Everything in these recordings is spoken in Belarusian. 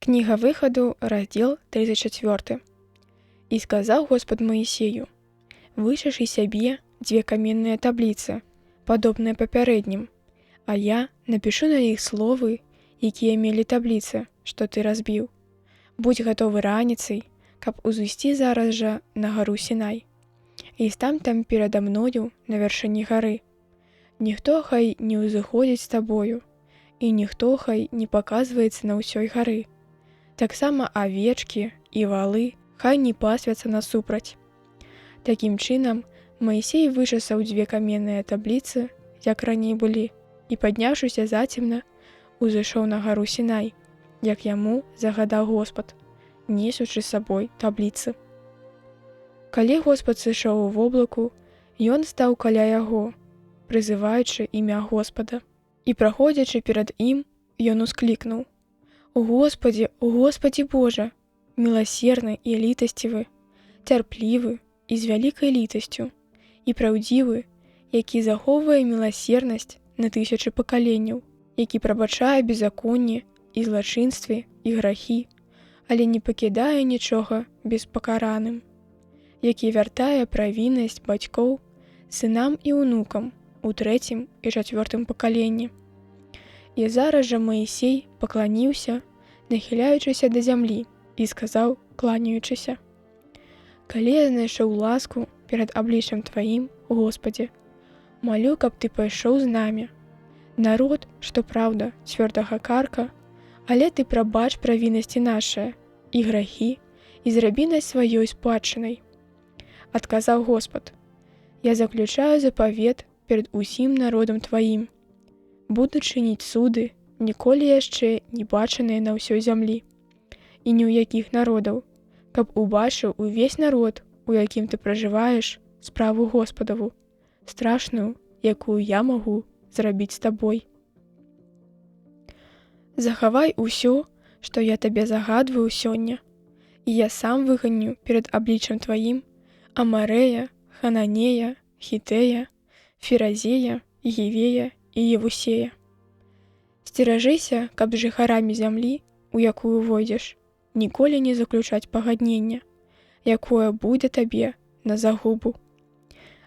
Книга Выходу, раздел 34. «И сказал Господь Моисею, вышешь і сябе дзве каменныя табліцы, падобныя папярэднім, а я напишу на іх словы, якія мелі табліцы, што ты разбіў. Будь гатовы раніцай, каб узысці зараз жа на гару Сінай. І стань там перада мною на вяршыні гары. Ніхто хай не ўзыходзіць з табою, і ніхто хай не паказваецца на ўсёй гары. Таксама авечкі і валы хай не пасвяцца насупраць». Такім чынам, Маісей вычасаў дзве каменныя табліцы, як раней былі, і, падняўшыся зацемна, узышоў на гару Сінай, як яму загадаў Господ, несучы з сабой табліцы. Калі Господ сышоў у воблаку, ён стаў каля яго, прызываючы імя Господа. І, праходзячы перад ім, ён усклікнуў: «Господі, Господі Божа, міласерны і літасцівы, цярплівы і з вялікай літасцю, і праўдзівы, які захоўвае міласернасць на тысячы пакаленняў, які прабачае беззаконне і злачынствы і грахі, але не пакідае нічога беспакараным, які вяртае правіннасць бацькоў сынам і ўнукам у трэцім і чацвёртым пакаленні». І зараз жа Маісей пакланіўся, нахіляючыся да зямлі, і сказаў, кланяючыся: «Калі я знайшоў ласку перад абліччам Тваім, Господі, малю, каб Ты пайшоў з намі. Народ, што праўда, цвёрдага карка, але Ты прабач правіннасці нашыя і грахі, і зрабі нас сваёй спадчынай». Адказаў Господ: «Я заключаю запавет перад усім народам Тваім. Буду чыніць суды, ніколі яшчэ не бачаныя на ўсёй зямлі, і ні ў якіх народаў, каб убачыў увесь народ, у якім ты пражываеш, справу Господаву, страшную, якую я магу зрабіць з табой. Захавай усё, што я табе загадваю сёння, і я сам выганю перад абліччам Тваім Амарэя, Хананея, Хітэя, Фіразея, Гівея і Євусея. Сцеражыся, каб з жыхарамі зямлі, у якую войдзеш, ніколі не заключаць пагаднення, якое будзе табе на загубу.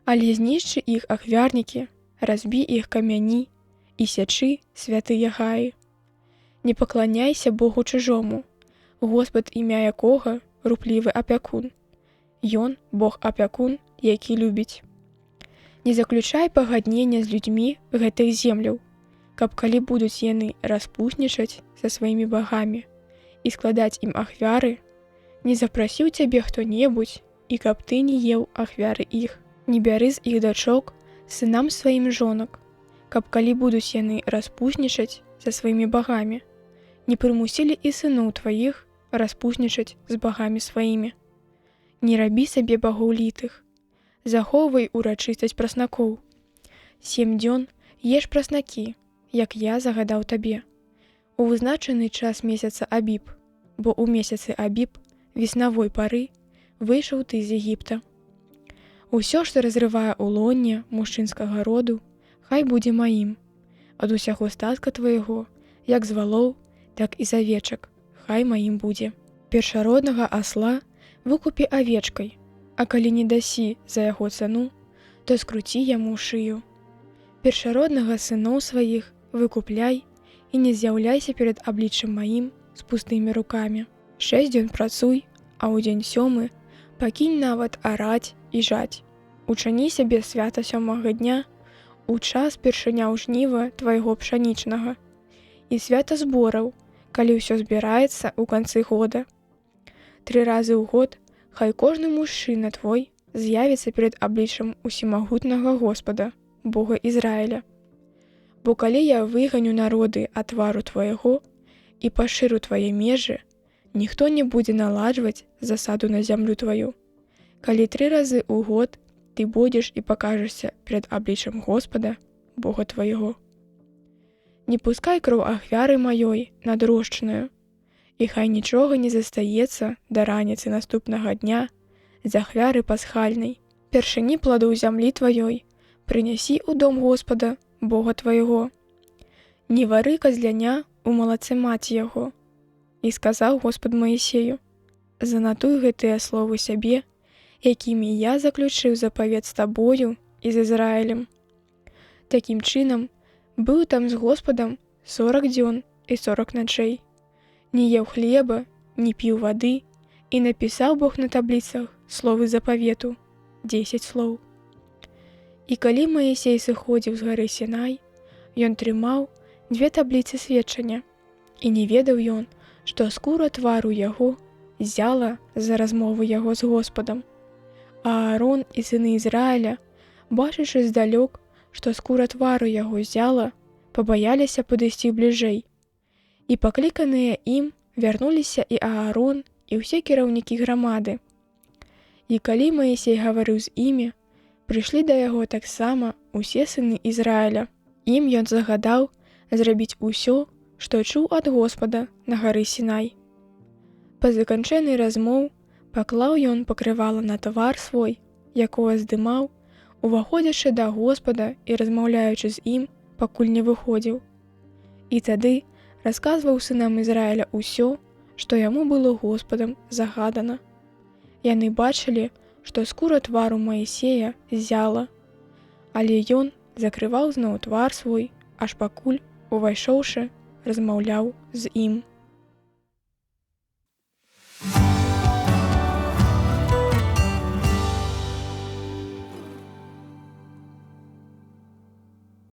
Але знішчы іх ахвярнікі, разбі іх камяні і сячы святыя гаі. Не пакланяйся Богу чужому, Господ імя якога руплівы апякун. Ён Бог-апякун, які любіць. Не заключай пагаднення з людзьмі гэтых земляў, каб калі будуць яны распуснічаць са сваімі багамі і складаць ім ахвяры, не запрасіў цябе хто-небудзь, і каб ты не еў ахвяры іх. Не бяры з іх дачок сынам сваім жонак, каб калі будуць яны распуснічаць са сваімі багамі, не прымусілі і сыноў тваіх распуснічаць з багамі сваімі. Не рабі сабе багоў літых, захоўвай урачыстасць праснакоў. 7 дзён еш праснакі, як я загадаў табе, у вызначаны час месяца Абіб, бо ў месяцы Абіб, веснавой пары, выйшаў ты з Егіпта. Усё, што разрывае улонне мужчынскага роду, хай будзе маім, ад усяго статка твайго, як з валоў, так і з авечак, хай маім будзе. Першароднага асла выкупі авечкай, а калі не дасі за яго цану, то скруці яму шыю. Першароднага сыноў сваіх выкупляй і не з'яўляйся перад абліччам маім з пустымі рукамі. 6 дзён працуй, а ў дзень 7 пакінь нават араць і жаць. Учані сябе свята 7-га дня, у час першыняў жніва твайго пшанічнага, і свята збораў, калі ўсё збіраецца ў канцы года. 3 разы ў год хай кожны мужчына твой з'явіцца перад абліччам усімагутнага Господа, Бога Ізраіля. Бо калі я выганю народы ад твару твайго і пашыру твае межы, ніхто не будзе наладжваць засаду на зямлю тваю. Калі 3 разы ў год ты будзеш і пакажешся перад абліччам Господа, Бога твайго. Не пускай кроў ахвяры маёй надрошчаную, і хай нічога не застаецца да раніцы наступнага дня з ахвяры пасхальнай. Першыні пладоў зямлі тваёй прынясі ў дом Господа, Бога твайго. Не вары казляня у малаце маці яго, І сказаў Господ Маісею: «Занатуй гэтыя словы сябе, якімі я заключыў запавет з табою і з Ізраілем». Такім чынам, быў там з Господам 40 дзён і 40 начэй. Не еў хлеба, не піў вады, і напісаў Бог на табліцах словы запавету, 10 слоў. І калі Маісей сыходзіў з гары Сінай, ён трымаў 2 табліцы сведчання, і не ведаў ён, што скура твару яго зяла за размову яго з Господам. А Аарон і сыны Ізраіля, бачачы здалёк, што скура твару яго зяла, пабаяліся падысці бліжэй. І пакліканыя ім вярнуліся і Аарон, і ўсе кіраўнікі грамады. І калі Маісей гаварыў з імі, прыйшлі да яго таксама усе сыны Ізраіля. Ім ён загадаў зрабіць усё, што чуў ад Господа на гары Сінай. Па заканчэнні размоў паклаў ён пакрывала на твар свой, якога здымаў, уваходзячы да Господа і размаўляючы з ім, пакуль не выходзіў. І тады расказваў сынам Ізраіля ўсё, што яму было Господам загадана. Яны бачылі, што скура твару Маісея зяла, але ён закрываў зноў твар свой, аж пакуль, увайшоўшы, размаўляў з ім.